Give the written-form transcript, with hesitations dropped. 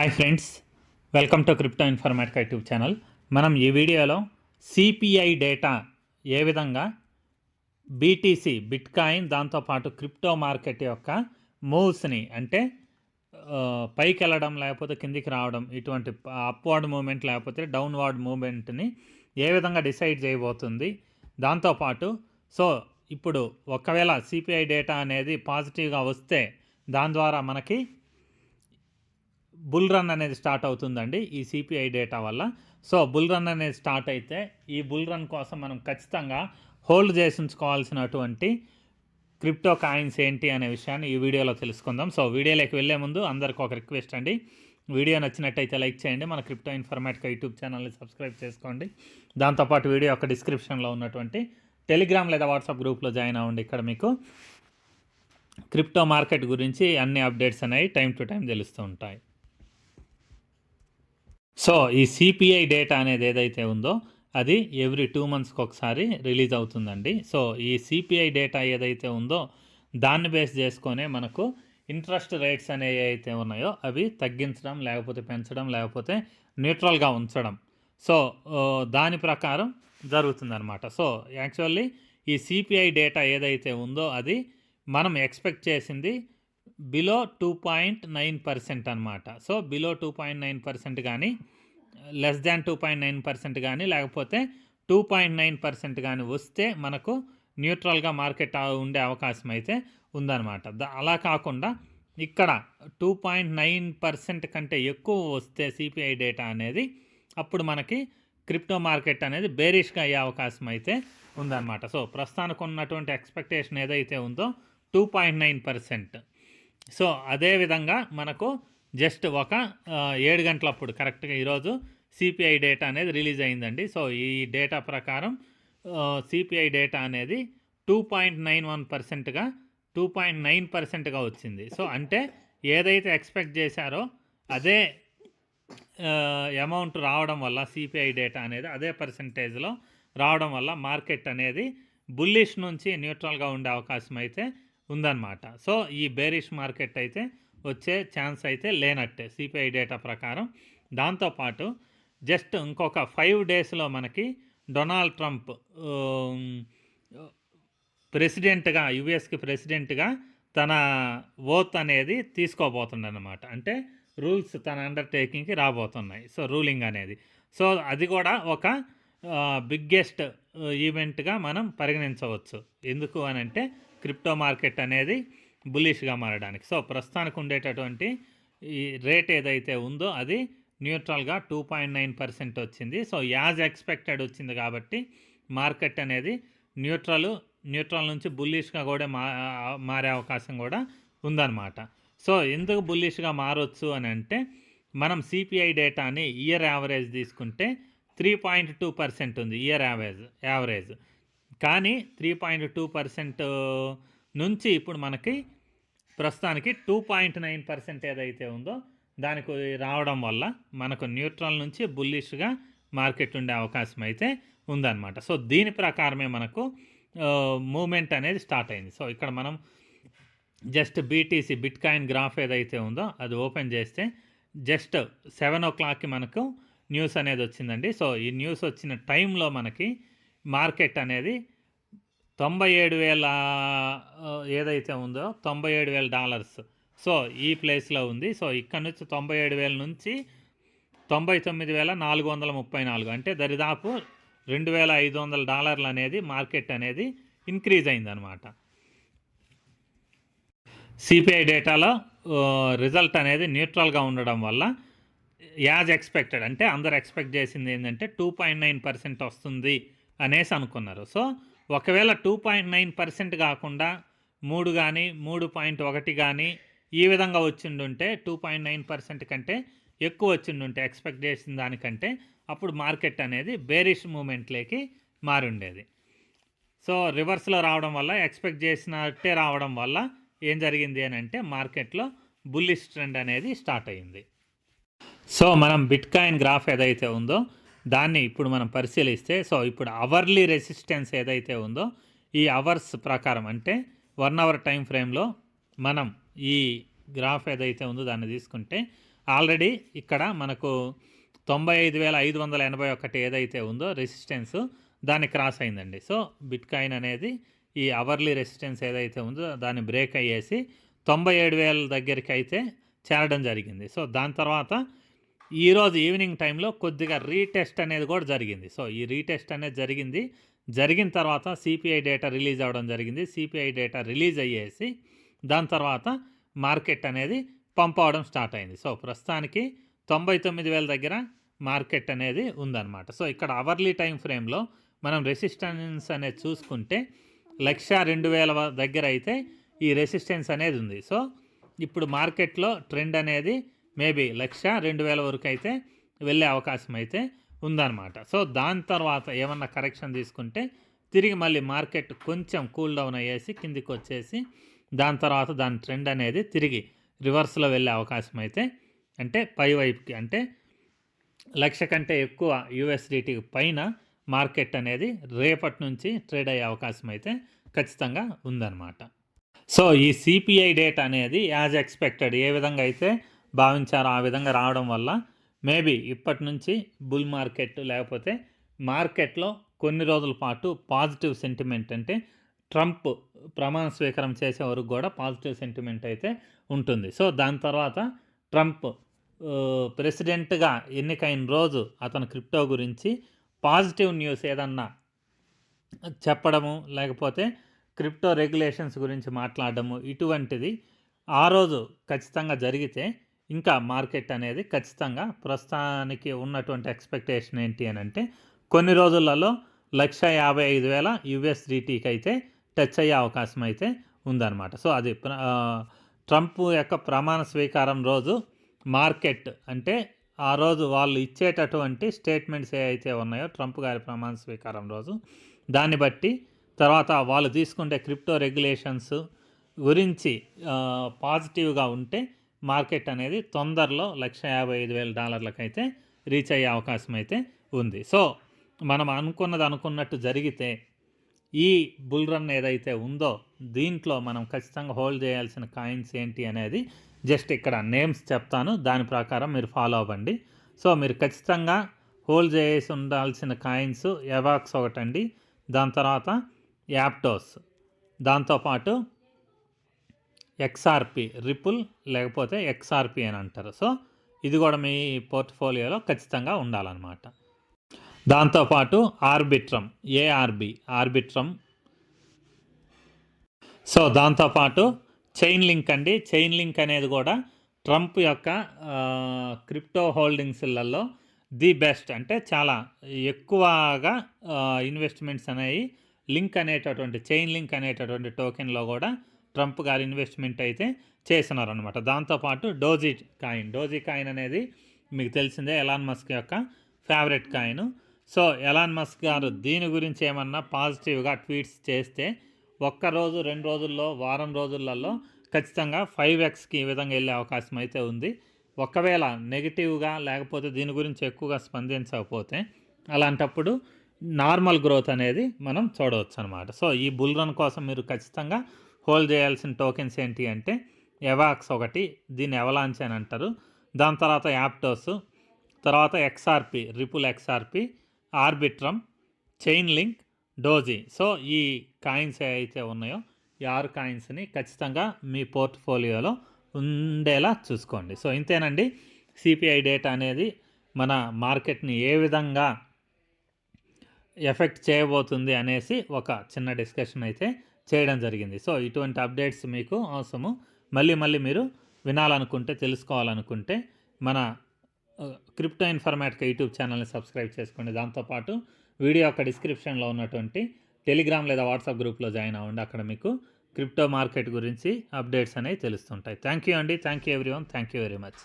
Hi friends, welcome to crypto informatic YouTube channel. మనం ఈ వీడియోలో సిపిఐ డేటా ఏ విధంగా బీటీసీ బిట్కాయిన్ దాంతోపాటు క్రిప్టో మార్కెట్ యొక్క మూవ్స్ని అంటే పైకి వెళ్ళడం లేకపోతే కిందికి రావడం, ఇటువంటి అప్వర్డ్ మూమెంట్ లేకపోతే డౌన్వర్డ్ మూమెంట్ని ఏ విధంగా డిసైడ్ చేయబోతుంది. దాంతోపాటు ఇప్పుడు ఒకవేళ సిపిఐ డేటా అనేది పాజిటివ్గా వస్తే దాని ద్వారా మనకి బుల్ రన్ అనేది స్టార్ట్ అవుతుందండి ఈ సిపిఐ డేటా వల్ల. బుల్ రన్ అనేది స్టార్ట్ అయితే ఈ బుల్ రన్ కోసం మనం ఖచ్చితంగా హోల్డ్ చేసి ఉంచుకోవాల్సినటువంటి క్రిప్టో కాయిన్స్ ఏంటి అనే విషయాన్ని ఈ వీడియోలో తెలుసుకుందాం. వీడియోలోకి వెళ్ళే ముందు అందరికీ ఒక రిక్వెస్ట్ అండి, వీడియో నచ్చినట్టయితే లైక్ చేయండి, మన క్రిప్టో ఇన్ఫర్మేటిక్ యూట్యూబ్ ఛానల్ని సబ్స్క్రైబ్ చేసుకోండి. దాంతోపాటు వీడియో యొక్క డిస్క్రిప్షన్లో ఉన్నటువంటి టెలిగ్రామ్ లేదా వాట్సాప్ గ్రూప్లో జాయిన్ అవ్వండి. ఇక్కడ మీకు క్రిప్టో మార్కెట్ గురించి అన్ని అప్డేట్స్ అనేవి టైం టు టైం తెలుస్తూ ఉంటాయి. ఈ సిపిఐ డేటా అనేది ఏదైతే ఉందో అది ఎవ్రీ 2 monthsకి ఒకసారి రిలీజ్ అవుతుందండి. ఈ సిపిఐ డేటా ఏదైతే ఉందో దాన్ని బేస్ చేసుకొనే మనకు ఇంట్రెస్ట్ రేట్స్ అనేవి అయితే ఉన్నాయో అవి తగ్గించడం లేకపోతే పెంచడం లేకపోతే న్యూట్రల్గా ఉంచడం దాని ప్రకారం జరుగుతుందన్నమాట. యాక్చువల్లీ ఈ సిపిఐ డేటా ఏదైతే ఉందో అది మనం ఎక్స్పెక్ట్ చేసింది బిలో 2.9% అనమాట. బిలో 2.9% కానీ లెస్ దాన్ 2.9% కానీ లేకపోతే 2.9% కానీ వస్తే మనకు న్యూట్రల్గా మార్కెట్ ఉండే అవకాశం అయితే ఉందన్నమాట. అలా కాకుండా ఇక్కడ 2.9% కంటే ఎక్కువ వస్తే సిపిఐ డేటా అనేది అప్పుడు మనకి క్రిప్టో మార్కెట్ అనేది బేరిష్గా అయ్యే అవకాశం అయితే ఉందన్నమాట. ప్రస్తుతానికి ఉన్నటువంటి ఎక్స్పెక్టేషన్ ఏదైతే ఉందో 2.9%. అదేవిధంగా మనకు జస్ట్ ఒక 7 గంటలప్పుడు కరెక్ట్గా ఈరోజు సిపిఐ డేటా అనేది రిలీజ్ అయిందండి. ఈ డేటా ప్రకారం సిపిఐ డేటా అనేది 2.9%గా వచ్చింది. అంటే ఏదైతే ఎక్స్పెక్ట్ చేశారో అదే అమౌంట్ రావడం వల్ల సిపిఐ డేటా అనేది అదే పర్సంటేజ్లో రావడం వల్ల మార్కెట్ అనేది బుల్లిష్ నుంచి న్యూట్రల్గా ఉండే అవకాశం అయితే ఉందన్నమాట. ఈ బేరిష్ మార్కెట్ అయితే వచ్చే ఛాన్స్ అయితే లేనట్టే సిపిఐ డేటా ప్రకారం. దాంతోపాటు జస్ట్ ఇంకొక 5 daysలో మనకి డొనాల్డ్ ట్రంప్ ప్రెసిడెంట్గా యుఎస్కి ప్రెసిడెంట్గా తన ఓత్ అనేది తీసుకోబోతుందన్నమాట. అంటే రూల్స్ తన అండర్టేకింగ్కి రాబోతున్నాయి. రూలింగ్ అనేది అది కూడా ఒక బిగ్గెస్ట్ ఈవెంట్గా మనం పరిగణించవచ్చు. ఎందుకు అని అంటే క్రిప్టో మార్కెట్ అనేది బులిష్గా మారడానికి. ప్రస్తుతానికి ఉండేటటువంటి ఈ రేట్ ఏదైతే ఉందో అది న్యూట్రల్గా 2.9% వచ్చింది. యాజ్ ఎక్స్పెక్టెడ్ వచ్చింది కాబట్టి మార్కెట్ అనేది న్యూట్రల్ నుంచి బుల్లిష్గా కూడా మారే అవకాశం కూడా ఉందన్నమాట. ఎందుకు బుల్లిష్గా మారొచ్చు అని అంటే మనం సిపిఐ డేటాని ఇయర్ యావరేజ్ తీసుకుంటే 3.2% ఉంది ఇయర్ యావరేజ్. కానీ 3.2% నుంచి ఇప్పుడు మనకి ప్రస్తుతానికి 2.9% ఏదైతే ఉందో దానికి రావడం వల్ల మనకు న్యూట్రల్ నుంచి బుల్లిష్గా మార్కెట్ ఉండే అవకాశం అయితే ఉందన్నమాట. దీని ప్రకారమే మనకు మూమెంట్ అనేది స్టార్ట్ అయింది. ఇక్కడ మనం జస్ట్ బీటీసీ బిట్కాయిన్ గ్రాఫ్ ఏదైతే ఉందో అది ఓపెన్ చేస్తే జస్ట్ 7 o'clockకి మనకు న్యూస్ అనేది వచ్చిందండి. ఈ న్యూస్ వచ్చిన టైంలో మనకి మార్కెట్ అనేది $97,000 ఏదైతే ఉందో $97,000 ఈ ప్లేస్లో ఉంది. ఇక్కడ నుంచి 97,000 నుంచి 99,434 అంటే దరిదాపు $2,500 అనేది మార్కెట్ అనేది ఇంక్రీజ్ అయిందనమాట. సిపిఐ డేటాలో రిజల్ట్ అనేది న్యూట్రల్గా ఉండడం వల్ల యాజ్ ఎక్స్పెక్టెడ్ అంటే అందరు ఎక్స్పెక్ట్ చేసింది ఏంటంటే 2.9% వస్తుంది అనేసి అనుకున్నారు. ఒకవేళ 2.9% కాకుండా 3 కానీ 3.1 కానీ ఈ విధంగా వచ్చిండుంటే 2.9% కంటే ఎక్కువ వచ్చిండుంటే ఎక్స్పెక్ట్ చేసిన దానికంటే అప్పుడు మార్కెట్ అనేది బేరిష్ మూమెంట్లోకి మారుండేది. రివర్స్లో రావడం వల్ల ఎక్స్పెక్ట్ చేసినట్టే రావడం వల్ల ఏం జరిగింది అని అంటే మార్కెట్లో బుల్లిష్ ట్రెండ్ అనేది స్టార్ట్ అయింది. మనం బిట్కాయిన్ గ్రాఫ్ ఏదైతే ఉందో దాన్ని ఇప్పుడు మనం పరిశీలిస్తే ఇప్పుడు అవర్లీ రెసిస్టెన్స్ ఏదైతే ఉందో ఈ అవర్స్ ప్రకారం అంటే 1 hour టైం ఫ్రేమ్లో మనం ఈ గ్రాఫ్ ఏదైతే ఉందో దాన్ని తీసుకుంటే ఆల్రెడీ ఇక్కడ మనకు 95,581 ఏదైతే ఉందో రెసిస్టెన్స్ దాన్ని క్రాస్ అయిందండి. సో బిట్కాయిన్ అనేది ఈ అవర్లీ రెసిస్టెన్స్ ఏదైతే ఉందో దాన్ని బ్రేక్ అయ్యేసి 97,000 దగ్గరికి అయితే చేరడం జరిగింది. సో దాని తర్వాత ఈరోజు ఈవినింగ్ టైంలో కొద్దిగా రీటెస్ట్ అనేది కూడా జరిగింది. సో ఈ రీటెస్ట్ అనేది జరిగిన తర్వాత సిపిఐ డేటా రిలీజ్ అవ్వడం జరిగింది. సిపిఐ డేటా రిలీజ్ అయ్యేసి దాని తర్వాత మార్కెట్ అనేది పంప్ అవడం స్టార్ట్ అయింది. సో ప్రస్తుతానికి 99,000 దగ్గర మార్కెట్ అనేది ఉందన్నమాట. సో ఇక్కడ అవర్లీ టైం ఫ్రేమ్లో మనం రెసిస్టెన్స్ అనేది చూసుకుంటే 1,02,000 దగ్గర అయితే ఈ రెసిస్టెన్స్ అనేది ఉంది. సో ఇప్పుడు మార్కెట్లో ట్రెండ్ అనేది మేబీ 1,02,000 వరకు అయితే వెళ్ళే అవకాశం అయితే ఉందన్నమాట. సో దాని తర్వాత ఏమన్నా కరెక్షన్ తీసుకుంటే తిరిగి మళ్ళీ మార్కెట్ కొంచెం కూల్ డౌన్ అయ్యేసి కిందికి వచ్చేసి దాని తర్వాత దాని ట్రెండ్ అనేది తిరిగి రివర్స్లో వెళ్ళే అవకాశం అయితే అంటే పై వైపుకి అంటే 1,00,000 కంటే ఎక్కువ యూఎస్డిటీ పైన మార్కెట్ అనేది రేపటి నుంచి ట్రేడ్ అయ్యే అవకాశం అయితే ఖచ్చితంగా ఉందన్నమాట. సో ఈ సిపిఐ డేటా అనేది యాజ్ ఎక్స్పెక్టెడ్ ఏ విధంగా అయితే భావించారో ఆ విధంగా రావడం వల్ల మేబీ ఇప్పటి నుంచి బుల్ మార్కెట్ లేకపోతే మార్కెట్లో కొన్ని రోజుల పాటు పాజిటివ్ సెంటిమెంట్ అంటే ట్రంప్ ప్రమాణ స్వీకారం చేసే వరకు కూడా పాజిటివ్ సెంటిమెంట్ అయితే ఉంటుంది. సో దాని తర్వాత ట్రంప్ ప్రెసిడెంట్గా ఎన్నికైన రోజు అతను క్రిప్టో గురించి పాజిటివ్ న్యూస్ ఏదన్నా చెప్పడము లేకపోతే క్రిప్టో రెగ్యులేషన్స్ గురించి మాట్లాడడము ఇటువంటిది ఆ రోజు ఖచ్చితంగా జరిగితే ఇంకా మార్కెట్ అనేది ఖచ్చితంగా ప్రస్తుతానికి ఉన్నటువంటి ఎక్స్పెక్టేషన్ ఏంటి అని అంటే కొన్ని రోజులలో 1,55,000 యూఎస్డిటీకి అయితే టచ్ అయ్యే అవకాశం అయితే ఉందన్నమాట. సో అది ట్రంప్ యొక్క ప్రమాణ స్వీకారం రోజు మార్కెట్ అంటే ఆ రోజు వాళ్ళు ఇచ్చేటటువంటి స్టేట్మెంట్స్ ఏవైతే ఉన్నాయో ట్రంప్ గారి ప్రమాణ స్వీకారం రోజు దాన్ని బట్టి తర్వాత వాళ్ళు తీసుకుంటే క్రిప్టో రెగ్యులేషన్స్ గురించి పాజిటివ్గా ఉంటే మార్కెట్ అనేది తొందరలో $1,55,000 అయితే రీచ్ అయ్యే అవకాశం అయితే ఉంది. సో మనం అనుకున్నట్టు జరిగితే ఈ బుల్ రన్ ఏదైతే ఉందో దీంట్లో మనం ఖచ్చితంగా హోల్డ్ చేయాల్సిన కాయిన్స్ ఏంటి అనేది జస్ట్ ఇక్కడ నేమ్స్ చెప్తాను, దాని ప్రకారం మీరు ఫాలో అవ్వండి. సో మీరు ఖచ్చితంగా హోల్డ్ చేసి ఉండాల్సిన కాయిన్స్ ఎవాక్స్ ఒకటండి, దాని తర్వాత యాప్టోస్, దాంతోపాటు ఎక్స్ఆర్పి రిపుల్ లేకపోతే ఎక్స్ఆర్పి అని అంటారు. సో ఇది కూడా మీ పోర్ట్ఫోలియోలో ఖచ్చితంగా ఉండాలన్నమాట. దాంతోపాటు ఆర్బిట్రమ్ ఆర్బిట్రమ్. సో దాంతోపాటు చైన్ లింక్ అండి. చైన్ లింక్ అనేది కూడా ట్రంప్ యొక్క క్రిప్టో హోల్డింగ్స్లలో ది బెస్ట్ అంటే చాలా ఎక్కువగా ఇన్వెస్ట్మెంట్స్ అనేవి లింక్ అనేటటువంటి చైన్ లింక్ అనేటటువంటి టోకెన్లో కూడా ట్రంప్ గారు ఇన్వెస్ట్మెంట్ అయితే చేస్తున్నారనమాట. దాంతోపాటు డోజీ కాయిన్ అనేది మీకు తెలిసిందే ఎలాన్ మస్క్ యొక్క favourite coin. So Elon Musk గారు దీని గురించి ఏమన్నా పాజిటివ్గా ట్వీట్స్ చేస్తే ఒక్కరోజు 2 రోజుల్లో వారం రోజులలో ఖచ్చితంగా 5xకి ఈ విధంగా వెళ్ళే అవకాశం అయితే ఉంది. ఒకవేళ నెగిటివ్గా లేకపోతే దీని గురించి ఎక్కువగా స్పందించకపోతే అలాంటప్పుడు నార్మల్ గ్రోత్ అనేది మనం చూడవచ్చు అనమాట. సో ఈ బుల్ రన్ కోసం మీరు ఖచ్చితంగా హోల్డ్ చేయాల్సిన టోకెన్స్ ఏంటి అంటే ఎవాక్స్ ఒకటి, దీన్ని ఎవలాంచ్ అని అంటారు, దాని తర్వాత యాప్టోస్, తర్వాత XRP ripple XRP, Arbitrum, chain link, doji. So ఈ కాయిన్స్ ఏవైతే ఉన్నాయో ఈ 6 కాయిన్స్ని ఖచ్చితంగా మీ పోర్ట్ఫోలియోలో ఉండేలా చూసుకోండి. సో ఇంతేనండి, సిపిఐ డేటా అనేది మన మార్కెట్ని ఏ విధంగా ఎఫెక్ట్ చేయబోతుంది అనేసి ఒక చిన్న డిస్కషన్ అయితే చేయడం జరిగింది. సో ఇటువంటి అప్డేట్స్ మీకు అవసరము. మళ్ళీ మీరు వినాలనుకుంటే తెలుసుకోవాలనుకుంటే మన క్రిప్టో ఇన్ఫర్మేటికా యూట్యూబ్ ఛానల్ని సబ్స్క్రైబ్ చేసుకోండి. దాంతోపాటు వీడియో యొక్క డిస్క్రిప్షన్లో ఉన్నటువంటి టెలిగ్రామ్ లేదా వాట్సాప్ గ్రూప్లో జాయిన్ అవ్వండి. అక్కడ మీకు క్రిప్టో మార్కెట్ గురించి అప్డేట్స్ అనేవి తెలుస్తుంటాయి. థ్యాంక్ యూ అండి. Thank you everyone. Thank you very much.